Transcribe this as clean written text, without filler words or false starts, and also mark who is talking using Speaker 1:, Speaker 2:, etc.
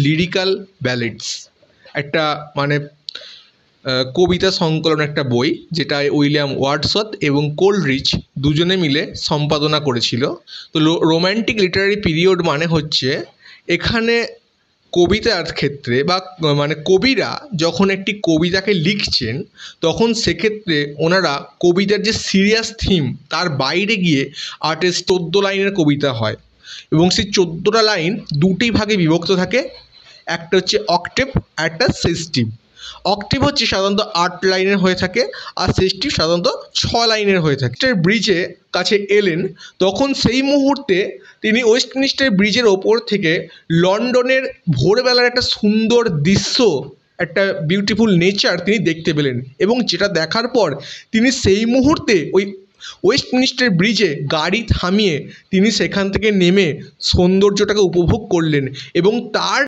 Speaker 1: Lyrical ব্যালেডস, একটা মানে কবিতা সংকলন একটা বই, যেটা উইলিয়াম ওয়ার্ডসওয়ার্থ এবং কোলরিচ দুজনে মিলে সম্পাদনা করেছিল। তো রোম্যান্টিক লিটারারি পিরিয়ড মানে হচ্ছে এখানে কবিতার ক্ষেত্রে বা মানে কবিরা যখন একটি কবিতাকে লিখছেন তখন সেক্ষেত্রে ওনারা কবিতার যে সিরিয়াস থিম তার বাইরে গিয়ে 14 লাইনের কবিতা হয় এবং সেই 14টা লাইন দুটি ভাগে বিভক্ত থাকে। একটা হচ্ছে অক্টেভ আর একটা সেস্টিভ। অক্টেভ হচ্ছে সাধারণত 8 লাইনের হয়ে থাকে আর সেস্টিভ সাধারণত 6 লাইনের হয়ে থাকে। ব্রিজে কাছে এলেন তখন সেই মুহূর্তে তিনি ওয়েস্টমিনিস্টার ব্রিজের ওপর থেকে লন্ডনের ভোরবেলার একটা সুন্দর দৃশ্য, একটা বিউটিফুল নেচার তিনি দেখতে পেলেন এবং যেটা দেখার পর তিনি সেই মুহূর্তে ওই ওয়েস্টমিনিস্টার ব্রিজে গাড়ি থামিয়ে তিনি সেখান থেকে নেমে সৌন্দর্যটাকে উপভোগ করলেন এবং তার